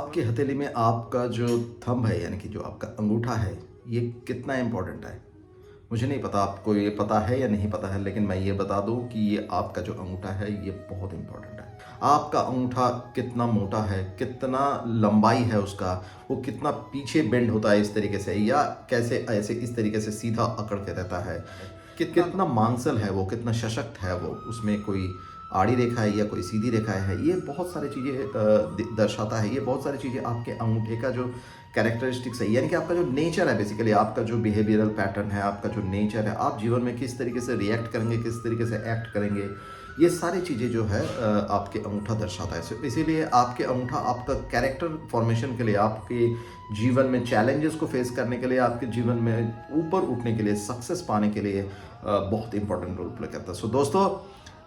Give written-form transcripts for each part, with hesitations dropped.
आपकी हथेली में आपका जो थंब है यानी कि जो आपका अंगूठा है, ये कितना इम्पोर्टेंट है? मुझे नहीं पता आपको ये पता है या नहीं पता है, लेकिन मैं ये बता दूं कि ये आपका जो अंगूठा है ये बहुत इम्पोर्टेंट है। आपका अंगूठा कितना मोटा है, कितना लंबाई है उसका, वो कितना पीछे बेंड होता है इस तरीके से, या कैसे ऐसे इस तरीके से सीधा अकड़ के रहता है, कितना मांसल है वो, कितना सशक्त है वो, उसमें कोई आड़ी रेखा है या कोई सीधी रेखा है, ये बहुत सारी चीज़ें दर्शाता है। ये बहुत सारी चीज़ें आपके अंगूठे का जो कैरेक्टरिस्टिक्स है, यानी कि आपका जो नेचर है, बेसिकली आपका जो बिहेवियरल पैटर्न है, आपका जो नेचर है, आप जीवन में किस तरीके से रिएक्ट करेंगे, किस तरीके से एक्ट करेंगे, ये सारी चीज़ें जो है आपके अंगूठा दर्शाता है। इसीलिए आपके अंगूठा आपका कैरेक्टर फॉर्मेशन के लिए, आपके जीवन में चैलेंजेस को फेस करने के लिए, आपके जीवन में ऊपर उठने के लिए, सक्सेस पाने के लिए बहुत इंपॉर्टेंट रोल प्ले करता है। सो दोस्तों,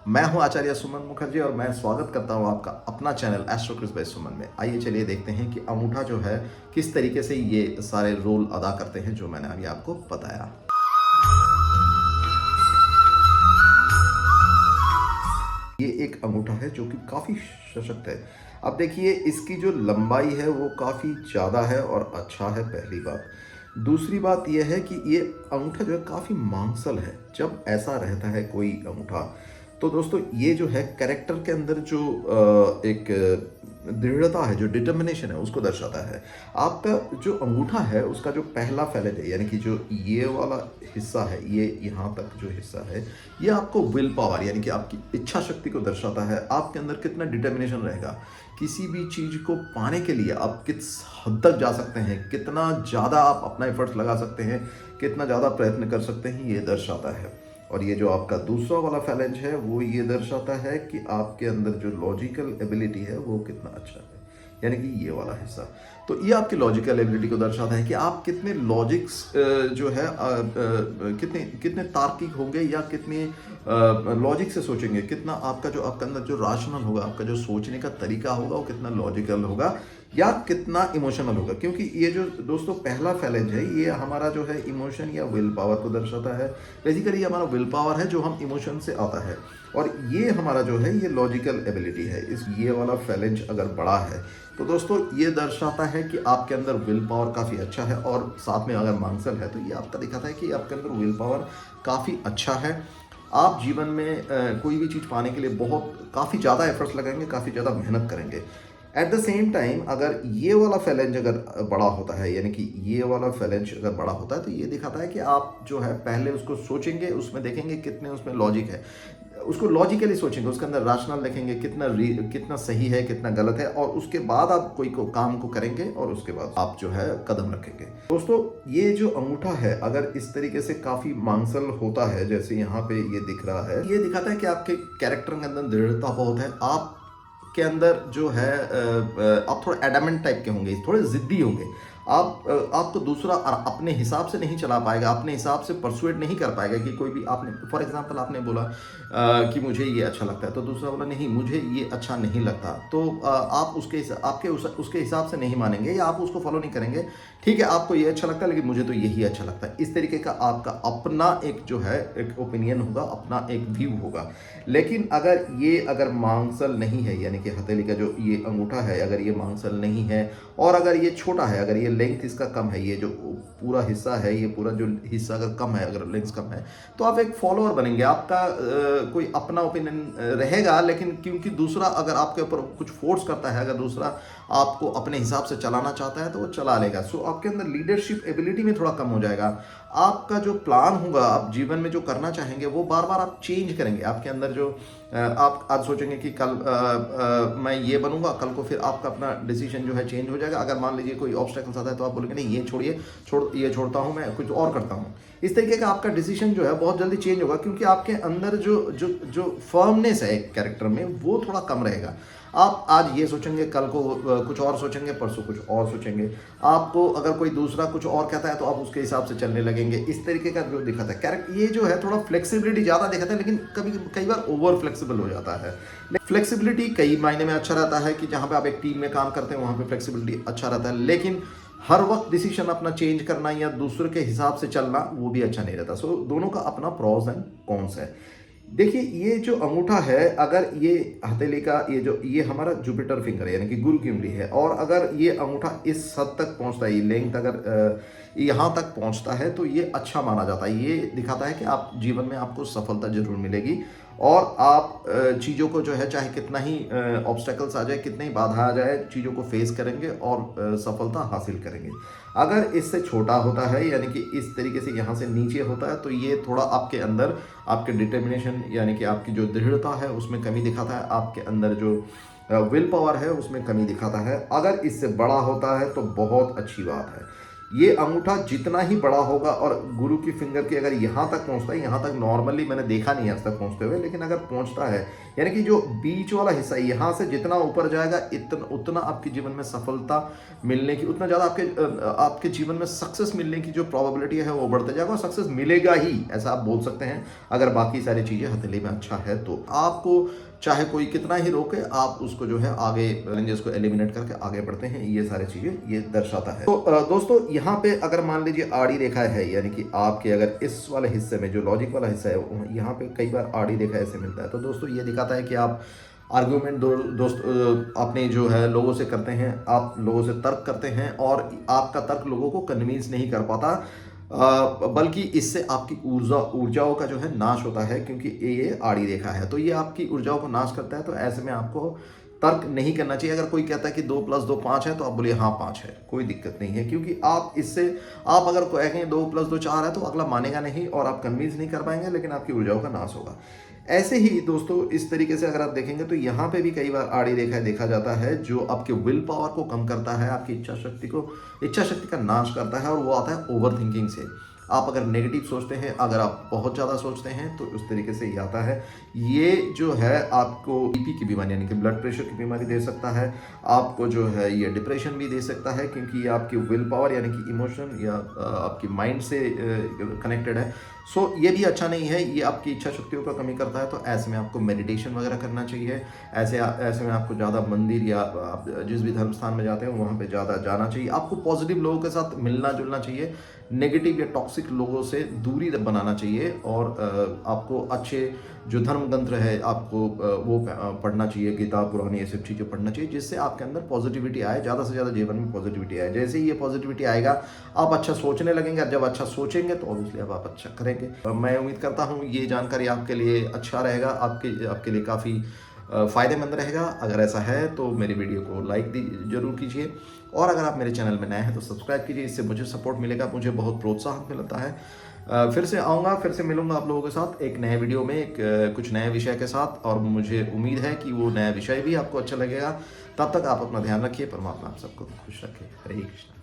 मैं हूं आचार्य सुमन मुखर्जी और मैं स्वागत करता हूं आपका अपना चैनल एस्ट्रो क्विज बाय सुमन में। आइए चलिए देखते हैं कि अंगूठा जो है किस तरीके से ये सारे रोल अदा करते हैं जो मैंने अभी आपको बताया। ये एक अंगूठा है जो कि काफ़ी सशक्त है। अब देखिए, इसकी जो लंबाई है वो काफ़ी ज़्यादा है और अच्छा है, पहली बात। दूसरी बात यह है कि ये अंगूठा जो है काफ़ी मांसल है। जब ऐसा रहता है कोई अंगूठा, तो दोस्तों ये जो है कैरेक्टर के अंदर जो एक दृढ़ता है, जो डिटर्मिनेशन है, उसको दर्शाता है। आपका जो अंगूठा है उसका जो पहला फैलेज है, यानी कि जो ये वाला हिस्सा है, ये यहाँ तक जो हिस्सा है, ये आपको विल पावर यानी कि आपकी इच्छा शक्ति को दर्शाता है। आपके अंदर कितना डिटर्मिनेशन रहेगा, किसी भी चीज़ को पाने के लिए आप किस हद तक जा सकते हैं, कितना ज़्यादा आप अपना एफर्ट्स लगा सकते हैं, कितना ज़्यादा प्रयत्न कर सकते हैं, ये दर्शाता है। और ये जो आपका दूसरा वाला फैलेंज है वो ये दर्शाता है कि आपके अंदर जो लॉजिकल एबिलिटी है वो कितना अच्छा है, यानी कि ये वाला हिस्सा। तो ये आपकी लॉजिकल एबिलिटी को दर्शाता है कि आप कितने लॉजिक्स जो है कितने कितने तार्किक होंगे, या कितने लॉजिक से सोचेंगे, कितना आपका जो आपके अंदर जो राशनल होगा, आपका जो सोचने का तरीका होगा वो कितना लॉजिकल होगा या कितना इमोशनल होगा। क्योंकि ये जो दोस्तों पहला फैलेंज है ये हमारा जो है इमोशन या विल पावर को दर्शाता है। बेसिकली हमारा विल पावर है जो हम इमोशन से आता है, और ये हमारा जो है ये लॉजिकल एबिलिटी है। इस ये वाला फैलेंज अगर बड़ा है तो दोस्तों ये दर्शाता है कि आपके अंदर विल पावर काफ़ी अच्छा है, और साथ में अगर मांसल है तो ये आपका दिखाता है कि आपके अंदर विल पावर काफ़ी अच्छा है। आप जीवन में कोई भी चीज़ पाने के लिए काफ़ी ज़्यादा एफर्ट्स लगाएंगे, काफ़ी ज़्यादा मेहनत करेंगे। एट द सेम टाइम अगर ये वाला फैलेंज अगर बड़ा होता है, यानी कि ये वाला फैलेंज अगर बड़ा होता है, तो ये दिखाता है कि आप जो है पहले उसको सोचेंगे, उसमें देखेंगे कितने उसमें लॉजिक है, उसको लॉजिकली सोचेंगे, उसके अंदर राशनल देखेंगे कितना सही है, कितना गलत है, और उसके बाद आप कोई काम को करेंगे और उसके बाद आप जो है कदम रखेंगे। दोस्तों ये जो अंगूठा है अगर इस तरीके से काफ़ी मांसल होता है, जैसे यहाँ पे ये दिख रहा है, ये दिखाता है कि आपके कैरेक्टर के अंदर दृढ़ता बहुत है। आप के अंदर जो है आप थोड़ा एडामेंट टाइप के होंगे, थोड़े ज़िद्दी होंगे। आपको दूसरा अपने हिसाब से नहीं चला पाएगा, अपने हिसाब से परसुएट नहीं कर पाएगा कि कोई भी आपने फॉर एग्जांपल आपने बोला कि मुझे ये अच्छा लगता है, तो दूसरा बोला नहीं मुझे ये अच्छा नहीं लगता, तो आप उसके हिसाब से नहीं मानेंगे या आप उसको फॉलो नहीं करेंगे। ठीक है, आपको ये अच्छा लगता है लेकिन मुझे तो यही अच्छा लगता है। इस तरीके का आपका अपना एक जो है एक ओपिनियन होगा, अपना एक व्यू होगा। लेकिन अगर मांसल नहीं है, यानी कि हथेली का जो ये अंगूठा है अगर ये मांसल नहीं है, और अगर ये छोटा है, अगर ये लेंथ इसका कम है, ये जो पूरा हिस्सा है, ये पूरा जो हिस्सा अगर कम है, अगर लेंथ कम है, तो आप एक फॉलोअर बनेंगे। आपका कोई अपना ओपिनियन रहेगा, लेकिन क्योंकि दूसरा अगर आपके ऊपर कुछ फोर्स करता है, अगर दूसरा आपको अपने हिसाब से चलाना चाहता है तो वो चला लेगा। सो आपके अंदर लीडरशिप एबिलिटी में थोड़ा कम हो जाएगा। आपका जो प्लान होगा, आप जीवन में जो करना चाहेंगे वो बार बार आप चेंज करेंगे। आपके अंदर जो आप आज सोचेंगे कि कल मैं ये बनूंगा, कल को फिर आपका अपना डिसीजन जो है चेंज हो जाएगा। अगर मान लीजिए कोई ऑब्स्टेकल्स आता है तो आप बोलेंगे नहीं ये छोड़िए, ये छोड़ता हूँ, मैं कुछ और करता हूँ। इस तरीके का आपका डिसीजन जो है बहुत जल्दी चेंज होगा, क्योंकि आपके अंदर जो फर्मनेस है कैरेक्टर में वो थोड़ा कम रहेगा। आप आज ये सोचेंगे, कल को कुछ और सोचेंगे, परसों कुछ और सोचेंगे। आपको अगर कोई दूसरा कुछ और कहता है तो आप उसके हिसाब से चलने लगेंगे। इस तरीके का जो दिखाता है कैरेक्टर, ये जो है थोड़ा फ्लेक्सिबिलिटी ज़्यादा दिखाता है, लेकिन कई बार ओवर फ्लेक्सिबल हो जाता है। फ्लेक्सिबिलिटी कई मायने में अच्छा रहता है कि जहाँ पे आप एक टीम में काम करते हैं वहाँ पे फ्लेक्सिबिलिटी अच्छा रहता है, लेकिन हर वक्त डिसीजन अपना चेंज करना या दूसरे के हिसाब से चलना वो भी अच्छा नहीं रहता। सो दोनों का अपना प्रॉज एंड कॉन्स है। देखिए, ये जो अंगूठा है, अगर ये हथेली का ये हमारा जुपिटर फिंगर है, यानी कि गुरु की उँगली है, और अगर ये अंगूठा इस हद तक पहुँचता है, ये लेंथ अगर यहाँ तक पहुँचता है, तो ये अच्छा माना जाता है। ये दिखाता है कि आप जीवन में आपको सफलता ज़रूर मिलेगी, और आप चीज़ों को जो है, चाहे कितना ही ऑब्स्टेकल्स आ जाए, कितनी ही बाधा आ जाए, चीज़ों को फेस करेंगे और सफलता हासिल करेंगे। अगर इससे छोटा होता है, यानी कि इस तरीके से यहाँ से नीचे होता है, तो ये थोड़ा आपके अंदर आपके डिटर्मिनेशन, यानी कि आपकी जो दृढ़ता है उसमें कमी दिखाता है, आपके अंदर जो विल पावर है उसमें कमी दिखाता है। अगर इससे बड़ा होता है तो बहुत अच्छी बात है। ये अंगूठा जितना ही बड़ा होगा, और गुरु की फिंगर की अगर यहाँ तक पहुँचता है, यहाँ तक नॉर्मली मैंने देखा नहीं है आज तक पहुँचते हुए, लेकिन अगर पहुँचता है, यानी कि जो बीच वाला हिस्सा है, यहाँ से जितना ऊपर जाएगा, उतना आपके जीवन में सफलता मिलने की, उतना ज़्यादा आपके जीवन में सक्सेस मिलने की जो प्रोबेबिलिटी है वो बढ़ते जाएगा, और सक्सेस मिलेगा ही, ऐसा आप बोल सकते हैं। अगर बाकी सारी चीज़ें हथेली में अच्छा है तो आपको चाहे कोई कितना ही रोके, आप उसको जो है आगे चैलेंजेस को एलिमिनेट करके आगे बढ़ते हैं। ये सारी चीज़ें ये दर्शाता है। तो दोस्तों, यहाँ पे अगर मान लीजिए आड़ी रेखा है, यानी कि आपके अगर इस वाले हिस्से में जो लॉजिक वाला हिस्सा है, यहाँ पे कई बार आड़ी रेखा ऐसे मिलता है, तो दोस्तों ये दिखाता है कि आप आर्ग्यूमेंट दोस्त अपने जो है लोगों से करते हैं, आप लोगों से तर्क करते हैं, और आपका तर्क लोगों को कन्विंस नहीं कर पाता, बल्कि इससे आपकी ऊर्जाओं का जो है नाश होता है, क्योंकि ये आड़ी रेखा है, तो ये आपकी ऊर्जाओं को नाश करता है। तो ऐसे में आपको तर्क नहीं करना चाहिए। अगर कोई कहता है कि 2 + 2 5 है, तो आप बोलिए हाँ 5 है, कोई दिक्कत नहीं है, क्योंकि आप इससे आप अगर कहेंगे 2 + 2 4 है, तो अगला मानेगा नहीं और आप कन्विंस नहीं कर पाएंगे, लेकिन आपकी ऊर्जाओं का नाश होगा। ऐसे ही दोस्तों, इस तरीके से अगर आप देखेंगे तो यहाँ पे भी कई बार आड़ी रेखा देखा जाता है, जो आपके विल पावर को कम करता है, आपकी इच्छा शक्ति का नाश करता है, और वो आता है ओवर थिंकिंग से। आप अगर नेगेटिव सोचते हैं, अगर आप बहुत ज़्यादा सोचते हैं, तो उस तरीके से ये आता है। ये जो है आपको बीपी की बीमारी, यानी कि ब्लड प्रेशर की बीमारी दे सकता है, आपको जो है ये डिप्रेशन भी दे सकता है, क्योंकि ये आपकी विल पावर, यानी कि इमोशन या आपकी माइंड से कनेक्टेड है। सो ये भी अच्छा नहीं है, ये आपकी इच्छा शक्तियों का कमी करता है। तो ऐसे में आपको मेडिटेशन वगैरह करना चाहिए। ऐसे में आपको ज़्यादा मंदिर, या आप जिस भी धर्म स्थान में जाते हैं वहाँ पे ज़्यादा जाना चाहिए। आपको पॉजिटिव लोगों के साथ मिलना जुलना चाहिए, नेगेटिव या टॉक्सिक लोगों से दूरी बनाना चाहिए, और आपको अच्छे जो धर्म ग्रंथ है आपको वो पढ़ना चाहिए, गीता पुराण, ये सब चीज़ें पढ़ना चाहिए, जिससे आपके अंदर पॉजिटिविटी आए, ज़्यादा से ज़्यादा जीवन में पॉजिटिविटी आए। जैसे ही ये पॉजिटिविटी आएगा, आप अच्छा सोचने लगेंगे, जब अच्छा सोचेंगे तो ऑब्वियसली अब आप अच्छा करेंगे। मैं उम्मीद करता हूँ ये जानकारी आपके लिए अच्छा रहेगा, आपके लिए काफ़ी फ़ायदेमंद रहेगा। अगर ऐसा है तो मेरी वीडियो को लाइक जरूर कीजिए, और अगर आप मेरे चैनल में नए हैं तो सब्सक्राइब कीजिए, इससे मुझे सपोर्ट मिलेगा, मुझे बहुत प्रोत्साहन मिलता है। फिर से आऊँगा, फिर से मिलूंगा आप लोगों के साथ एक नए वीडियो में, कुछ नए विषय के साथ, और मुझे उम्मीद है कि वो नया विषय भी आपको अच्छा लगेगा। तब तक आप अपना ध्यान रखिए, परमात्मा आप सबको खुश रखे। हरे कृष्ण।